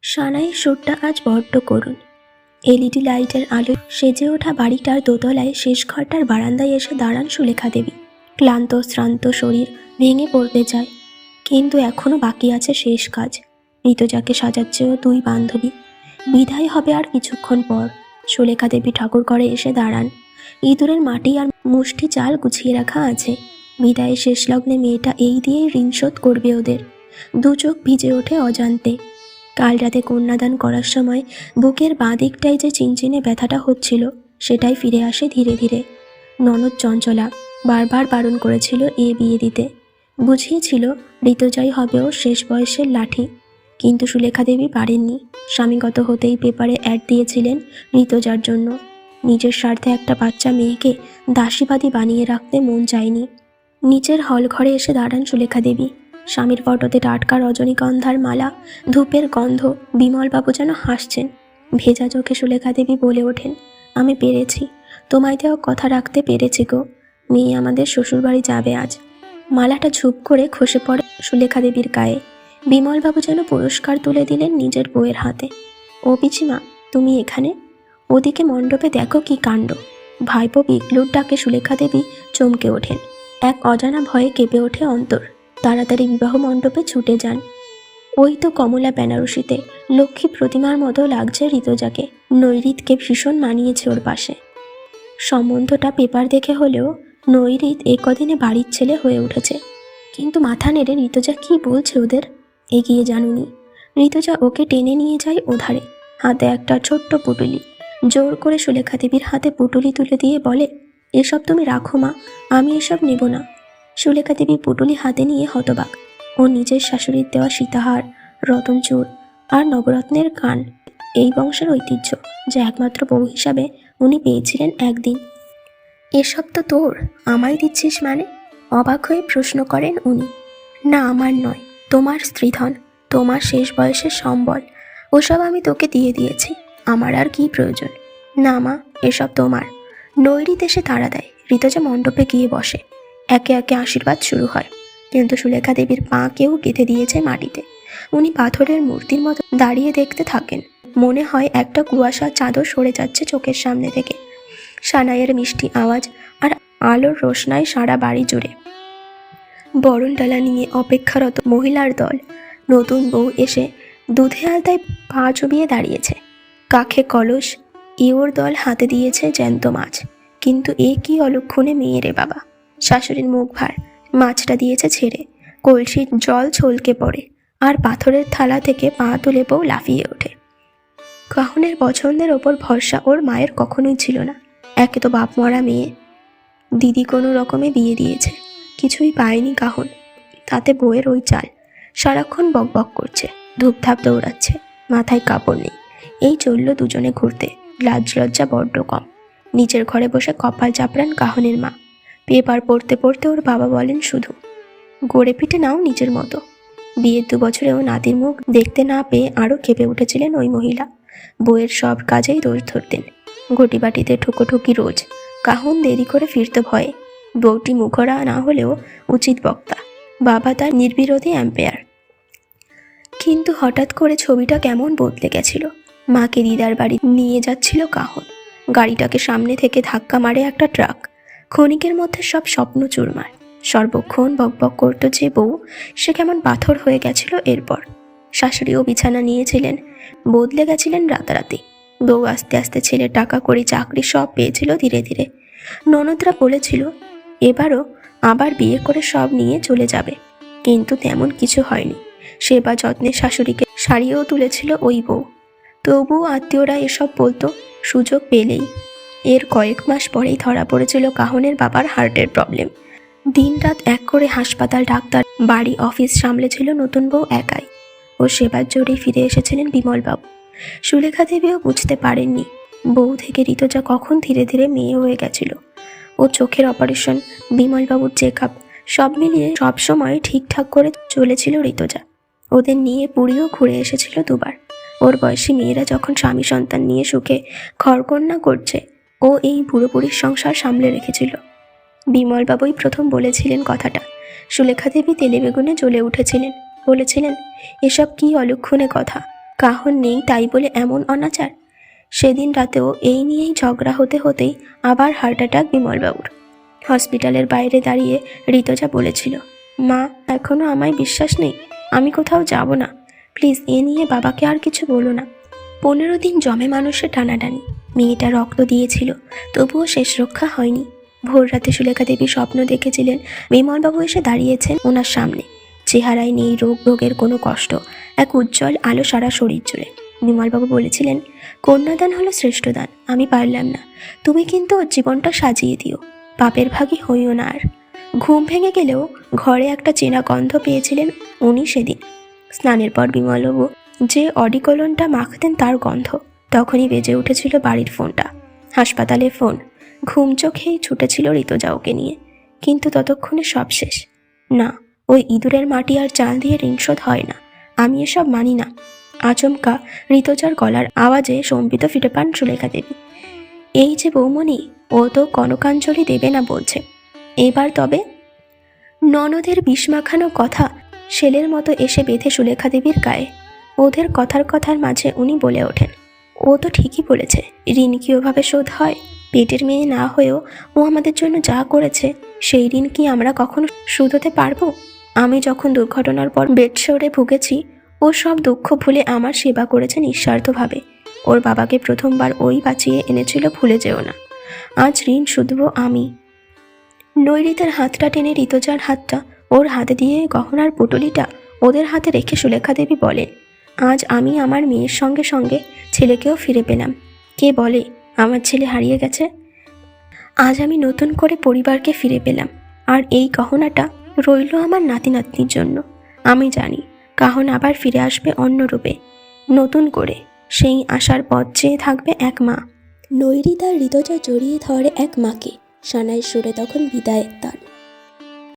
সানাইয়ের সুরটা আজ বড্ড করুণ। এলইডি লাইটের আলো সেজে ওঠা বাড়িটার দোতলায় শেষ ঘরটার বারান্দায় এসে দাঁড়ান সুলেখা দেবী। ক্লান্ত শ্রান্ত শরীর ভেঙে পড়তে চায়, কিন্তু এখনও বাকি আছে শেষ কাজ। ঋতুজাকে সাজাচ্ছেও দুই বান্ধবী। বিদায় হবে আর কিছুক্ষণ পর। সুলেখা দেবী ঠাকুর ঘরে এসে দাঁড়ান। ইঁদুরের মাটি আর মুষ্টি চাল গুছিয়ে রাখা আছে। বিদায়ের শেষ লগ্নে মেয়েটা এই দিয়েই ঋণ শোধ করবে ওদের। দু চোখ ভিজে ওঠে অজান্তে। কাল রাতে কন্যাদান করার সময় বুকের বাঁ দিকটায় যে চিনচিনে ব্যথাটা হচ্ছিল, সেটাই ফিরে আসে ধীরে ধীরে। ননদ চঞ্চলা বারবার বারণ করেছিল এ বিয়ে দিতে। বুঝিয়েছিল ঋতুজাই হবেও শেষ বয়সের লাঠি, কিন্তু সুলেখা দেবী পারেননি। স্বামীগত হতেই পেপারে অ্যাড দিয়েছিলেন ঋতুজার জন্য। নিজের স্বার্থে একটা বাচ্চা মেয়েকে দাসীবাদী বানিয়ে রাখতে মন চায়নি। নিচের হল ঘরে এসে দাঁড়ান সুলেখা দেবী। স্বামীর ফটোতে টাটকা রজনীগন্ধার মালা, ধূপের গন্ধ। বিমলবাবু যেন হাসছেন। ভেজা চোখে সুলেখা দেবী বলে ওঠেন, আমি পেরেছি, তোমায় দেওয়া কথা রাখতে পেরেছি গো। মেয়ে আমাদের শ্বশুরবাড়ি যাবে আজ। মালাটা ঝুপ করে খসে পড়ে সুলেখা দেবীর গায়ে। বিমলবাবু যেন পুরস্কার তুলে দিলেন নিজের বউয়ের হাতে। ও পিছিমা, তুমি এখানে? ওদিকে মণ্ডপে দেখো কি কাণ্ড। ভাইপো বিকলুর ডাকে সুলেখা দেবী চমকে ওঠেন। এক অজানা ভয়ে কেঁপে ওঠে অন্তর। তাড়াতাড়ি বিবাহ মণ্ডপে ছুটে যান। ওই তো কমলা বেনারসিতে লক্ষ্মী প্রতিমার মতো লাগছে ঋতুজাকে। নৈরিতকে ভীষণ মানিয়েছে ওর পাশে। সম্বন্ধটা পেপার দেখে হলেও নৈরিত একদিনে বাড়ির ছেলে হয়ে উঠেছে। কিন্তু মাথা নেড়ে ঋতুজা কি বলছে ওদের? এগিয়ে জানুনি। ঋতুজা ওকে টেনে নিয়ে যায় ওধারে। হাতে একটা ছোট্ট পুটুলি। জোর করে সুলেখা দেবীর হাতে পুটুলি তুলে দিয়ে বলে, এসব তুমি রাখো মা, আমি এসব নেব না। সুলেখা দেবী পুটুলি হাতে নিয়ে হতবাক। ও নিজের শাশুড়ির দেওয়া সীতাহার, রতনচূড় আর নবরত্নের কান, এই বংশের ঐতিহ্য যা একমাত্র বউ হিসাবে উনি পেয়েছিলেন একদিন। এসব তো তোর, আমায় দিচ্ছিস মানে? অবাক হয়ে প্রশ্ন করেন উনি। না, আমার নয়, তোমার স্ত্রীধন, তোমার শেষ বয়সের সম্বল। ওসব আমি তোকে দিয়ে দিয়েছি, আমার আর কি প্রয়োজন? না মা, এসব তোমার। নৈরিত এসে তাড়া দেয়। ঋতুজা মণ্ডপে গিয়ে বসে। একে একে আশীর্বাদ শুরু হয়, কিন্তু সুলেখা দেবীর পা কেউ গেঁথে দিয়েছে মাটিতে। উনি পাথরের মূর্তির মতো দাঁড়িয়ে দেখতে থাকেন। মনে হয় একটা কুয়াশা চাদর সরে যাচ্ছে চোখের সামনে থেকে। সানাইয়ের মিষ্টি আওয়াজ আর আলোর রোশনায় সারা বাড়ি জুড়ে। বরণডালা নিয়ে অপেক্ষারত মহিলার দল। নতুন বউ এসে দুধে আলতায় পা চুবিয়ে দাঁড়িয়েছে। কাখে কলস। ইওর দল হাতে দিয়েছে জ্যান্ত মাছ। কিন্তু এ কি অলক্ষণে মেয়ে রে বাবা! শাশুড়ির মুখ ভার। মাছটা দিয়েছে ছেড়ে। কলসির জল ছলকে পড়ে, আর পাথরের থালা থেকে পা তুলে বউ লাফিয়ে ওঠে। কাহনের পছন্দের ওপর ভরসা ওর মায়ের কখনোই ছিল না। একে তো বাপ মরা মেয়ে, দিদি কোনো রকমে বিয়ে দিয়েছে, কিছুই পায়নি কাহন। তাতে বউয়ের ওই চাল, সারাক্ষণ বক বক করছে, ধূপধাপ দৌড়াচ্ছে, মাথায় কাপড় নেই। এই চলল দুজনে ঘুরতে। লাজ লজ্জা বড্ড কম। নিজের ঘরে বসে কপাল চাপড়ান কাহনের মা। পেপার পড়তে পড়তে ওর বাবা বলেন শুধু, গড়ে পিঠে নাও নিজের মতো। বিয়ের 2 বছরেও নাতির মুখ দেখতে না পেয়ে আরও কেঁপে উঠেছিলেন ওই মহিলা। বউয়ের সব কাজেই দোষ ধরতেন। ঘটিবাটিতে ঠুকোঠুকি রোজ। কাহন দেরি করে ফিরতে ভয়ে। বউটি মুখরা না হলেও উচিত বক্তা। বাবা তার নির্বিরোধী অ্যাম্পেয়ার। কিন্তু হঠাৎ করে ছবিটা কেমন বদলে গেছিল। মাকে দিদার বাড়ি নিয়ে যাচ্ছিল কাহন। গাড়িটাকে সামনে থেকে ধাক্কা মারে একটা ট্রাক। ক্ষণিকের মধ্যে সব স্বপ্ন চুরমার। সর্বক্ষণ বকবক করতো যে বউ, সে কেমন পাথর হয়ে গেছিল এরপর। শাশুড়িও বিছানা নিয়েছিলেন, বদলে গেছিলেন রাতারাতি। বউ আস্তে আস্তে ছেলে টাকা করে চাকরি সব পেয়েছিল ধীরে ধীরে। ননদরা বলেছিল এবারও আবার বিয়ে করে সব নিয়ে চলে যাবে, কিন্তু তেমন কিছু হয়নি। সেবা যত্নে শাশুড়িকে সারিয়েও তুলেছিল ওই বউ। তবুও আত্মীয়রা এসব বলতো সুযোগ পেলেই। এর কয়েক মাস পরেই ধরা পড়েছিল কাহনের বাবার হার্টের প্রবলেম। দিনরাত এক করে হাসপাতাল, ডাক্তার, বাড়ি, অফিস সামলেছিল নতুন বউ একাই। ও সেবার জোরেই ফিরে এসেছিলেন বিমলবাবু। সুলেখা দেবীও বুঝতে পারেননি বউ থেকে ঋতুজা কখন ধীরে ধীরে মেয়ে হয়ে গেছিল। ও চোখের অপারেশন, বিমলবাবুর চেকআপ, সব মিলিয়ে সবসময় ঠিকঠাক করে চলেছিল ঋতুজা। ওদের নিয়ে পুরীও ঘুরে এসেছিল 2 বার। ওর বয়সী মেয়েরা যখন স্বামী সন্তান নিয়ে সুখে ঘরকন্যা করছে, ও এই বুড়ো বুড়ির সংসার সামলে রেখেছিল। বিমলবাবুই প্রথম বলেছিলেন কথাটা। সুলেখা দেবী তেলে বেগুনে জ্বলে উঠেছিলেন। বলেছিলেন, এসব কি অলক্ষণে কথা, কাহন নেই তাই বলে এমন অনাচার। সেদিন রাতেও এই নিয়েই ঝগড়া হতে হতেই আবার হার্ট অ্যাটাক বিমলবাবুর। হসপিটালের বাইরে দাঁড়িয়ে ঋতজা বলেছিল, মা এখনো আমায় বিশ্বাস নেই, আমি কোথাও যাব না, প্লিজ এ নিয়ে বাবাকে আর কিছু বলো না। 15 দিন জমে মানুষের টানাটানি। মেয়েটা রক্ত দিয়েছিল, তবুও শেষ রক্ষা হয়নি। ভোর রাতে সুলেখা দেবী স্বপ্ন দেখেছিলেন বিমলবাবু এসে দাঁড়িয়েছেন ওনার সামনে। চেহারায় নেই রোগের কোনো কষ্ট, এক উজ্জ্বল আলো সারা শরীর জুড়ে। বিমলবাবু বলেছিলেন, কন্যাদান হলো শ্রেষ্ঠ দান, আমি পারলাম না, তুমি কিন্তু ওর জীবনটা সাজিয়ে দিও, পাপের ভাগী হইও না আর। ঘুম ভেঙে গেলেও ঘরে একটা চেনা গন্ধ পেয়েছিলেন উনি সেদিন। স্নানের পর বিমলবাবু যে অডিকলনটা মাখতেন তার গন্ধ। তখনই বেজে উঠেছিল বাড়ির ফোনটা, হাসপাতালে ফোন। ঘুম চোখেই ছুটেছিল ঋতজা ওকে নিয়ে, কিন্তু ততক্ষণে সব শেষ। না, ওই ইঁদুরের মাটি আর চাল দিয়ে ঋণ শোধ হয় না, আমি এসব মানি না। আচমকা ঋতজার গলার আওয়াজে সম্বিত ফিরে পান সুলেখা দেবী। এই যে বৌমণি, ও তো কনকাঞ্জলি দেবে না বলছে, এবার তবে? ননদের বিষমাখানো কথা শেলের মতো এসে বেঁধে সুলেখা দেবীর গায়ে। ওদের কথার মাঝে উনি বলে ওঠেন, ও তো ঠিকই বলেছে, ঋণ কি ওভাবে শোধ হয়? পেটের মেয়ে না হয়েও ও আমাদের জন্য যা করেছে, সেই ঋণ কি আমরা কখনো শুধোতে পারবো? আমি যখন দুর্ঘটনার পর বেডশোরে ভুগেছি, ও সব দুঃখ ভুলে আমার সেবা করেছে নিঃস্বার্থভাবে। ওর বাবাকে প্রথমবার ওই বাঁচিয়ে এনেছিল, ভুলে যেও না। আজ ঋণ শুধবো আমি। নৈরিতের হাতটা টেনে ঋতজার হাতটা ওর হাতে দিয়ে গহনার পুটলিটা ওদের হাতে রেখে সুলেখা দেবী বলেন, আজ আমি আমার মেয়ের সঙ্গে সঙ্গে ছেলেকেও ফিরে পেলাম। কে বলে আমার ছেলে হারিয়ে গেছে? আজ আমি নতুন করে পরিবারকে ফিরে পেলাম, আর এই গহনাটা রইল আমার নাতি নাতনির জন্য। আমি জানি কাহন আবার ফিরে আসবে অন্য রূপে, নতুন করে। সেই আশার পথ চেয়ে থাকবে এক মা। নৈরিত আর ঋতজা জড়িয়ে ধরে এক মাকে। সানাই সুরে তখন বিদায়ের তান।